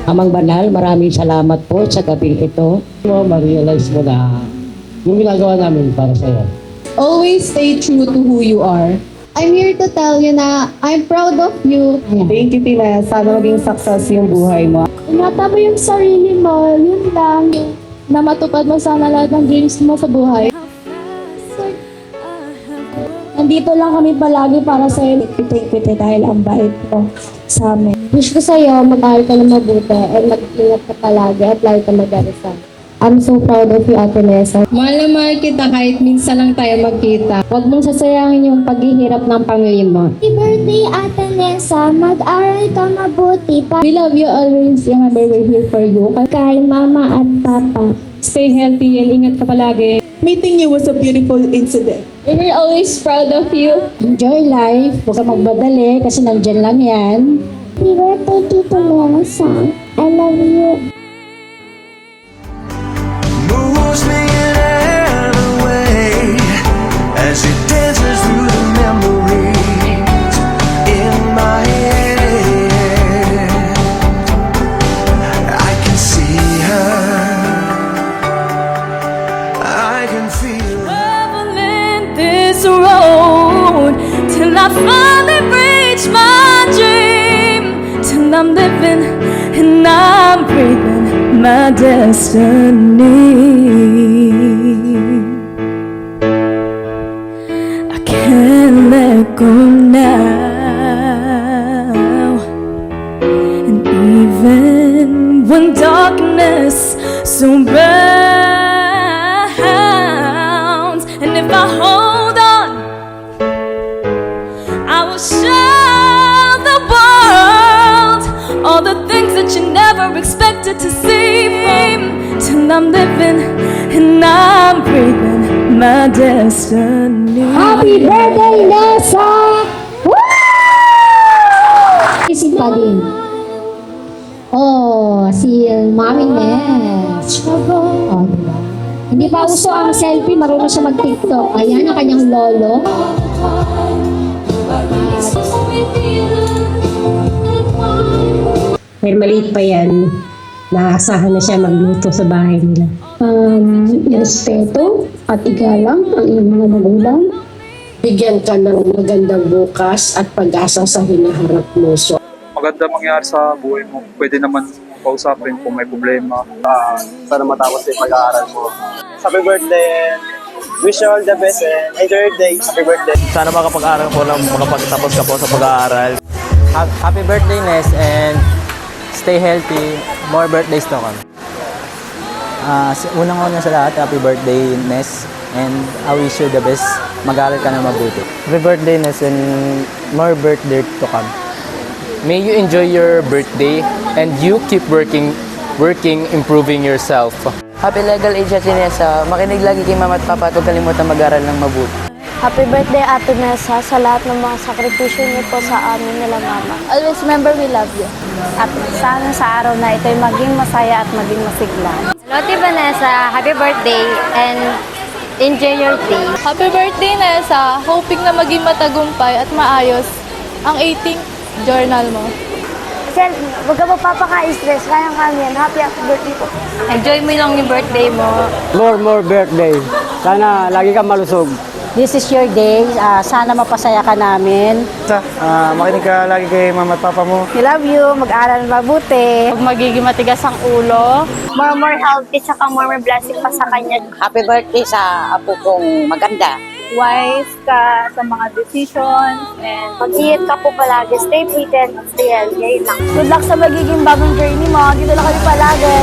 Amang Banal, maraming salamat po sa gabing ito. Ma-realize mo na yung ginagawa namin para sa'yo. Always stay true to who you are. I'm here to tell you na I'm proud of you. Thank you, Tina. Sana maging success yung buhay mo. Ingatan mo yung sarili mo, yun lang. Na matupad mo sana lahat ng dreams mo sa buhay. Nandito lang kami palagi para sa'yo. Pitik-pitik dahil ang bait mo sa amin. Wish ko sa'yo, mag-aaral ka na mabuti at mag-ingat ka palagi at lagi ka mag-arisal. I'm so proud of you, Ate Nessa. Mahal na mahal kita kahit minsan lang tayo magkita. Huwag mong sasayangin yung paghihirap ng pamilya mo. Happy birthday, Ate Nessa. Mag-aral ka mabuti. We love you always. Remember, we're here for you. Kay Mama at Papa. Stay healthy and ingat ka palagi. Meeting you was a beautiful incident. We're always proud of you. Enjoy life. Huwag ka magbadali kasi nandyan lang yan. Happy birthday, Tito Nessa. I love you. Moves me in every way as it dances through the memories in my head. I can see her, I can feel her. Traveling this road till I finally reach my dream, till I'm living and I'm breathing my destiny. I can't let go now, and even when darkness surrounds, and if I hold on, I will show the world all the things that you never expected to see. Till I'm living and I'm breathing my destiny. Happy birthday, Nessa! Woo! Isip pa din. Oh, si Mami Ness. Oh, diba? Hindi pa uso ang selfie, marunong siya mag-TikTok. Ayan ang kanyang lolo. Dahil maliit pa yan, naasahan na siya magluto sa bahay nila. Respeto at igalang ang iyong mga magulang. Bigyan ka ng magandang bukas at pag-asa sa hinaharap mo. So, maganda mangyari sa buhay mo. Pwede naman kausapin kung may problema. Sana matapos yung pag-aaral mo. Happy birthday! Wish you all the best and enjoy your day. Happy birthday! Sana makapag-aral po lang, makapagtapos ka po sa pag-aaral. Happy birthday, Ness, and stay healthy. More birthdays to come. Unang-una sa lahat, happy birthday, Ness, and I wish you the best. Mag-aaral ka na mabuti. Happy birthday, Ness, and more birthday to come. May you enjoy your birthday and you keep working, improving yourself. Happy legal age at Nessa. Makinig lagi kay Mama at Papa at huwag kalimutan mag-aral ng mabuti. Happy birthday, Ate Nessa, sa lahat ng mga sakripisyo niyo po sa amin nila, Mama. Always remember, we love you. At sana sa araw na ito'y maging masaya at maging masigla. Hello, Ate Vanessa. Happy birthday and enjoy your day. Happy birthday, Nessa! Hoping na maging matagumpay at maayos ang 18th journal mo. Sel, huwag ka magpapaka-stress. Kayang-kaya yan. Happy birthday po. Enjoy mo lang yung birthday mo. More birthday. Sana lagi kang malusog. This is your day. Sana mapasaya ka namin. Makinig ka lagi kay Mama at Papa mo. We love you. Mag-aral mabuti. Huwag magiging matigas ang ulo. More healthy, saka more blessing pa sa kanya. Happy birthday sa apo kong maganda. Wise ka sa mga decisions and Mag-iit ka po palagi. Stay fit and stay healthy. Ayun lang. Good luck sa magiging bagong journey mo. Dito lang kami palagi.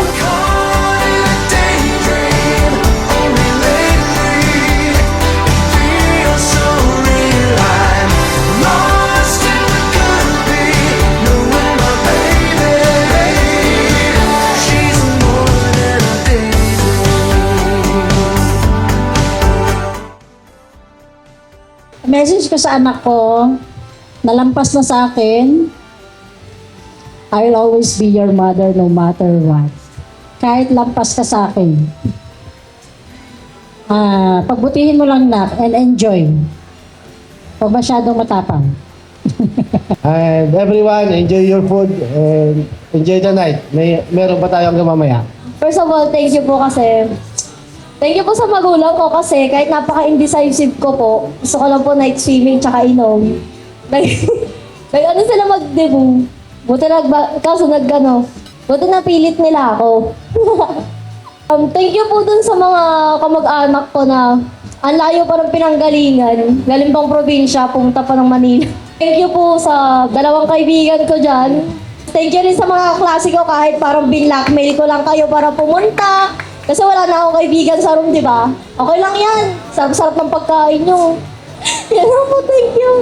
Message ko sa anak ko, nalampas na sa akin, I'll always be your mother no matter what. Kahit lampas ka sa akin. Pagbutihin mo lang, nak, and enjoy. Huwag masyadong matapang. And everyone, enjoy your food and enjoy the night. Meron pa tayo hanggang mamaya. First of all, thank you po kasi thank you po sa magulang ko kasi kahit napaka-indecisive ko po, gusto ko lang po night swimming tsaka inom. Ano sila mag-debut. Buti napilit nila ako. Thank you po dun sa mga kamag-anak ko na ang layo pa ng pinanggalingan. Galing pang probinsya, pumunta pa ng Manila. Thank you po sa dalawang kaibigan ko dyan. Thank you rin sa mga klase ko kahit parang binlockmail ko lang kayo para pumunta. Kasi wala na akong kaibigan sa room, di ba? Okay lang yan. Sarap-sarap ng pagkain nyo. Yan lang po, thank you.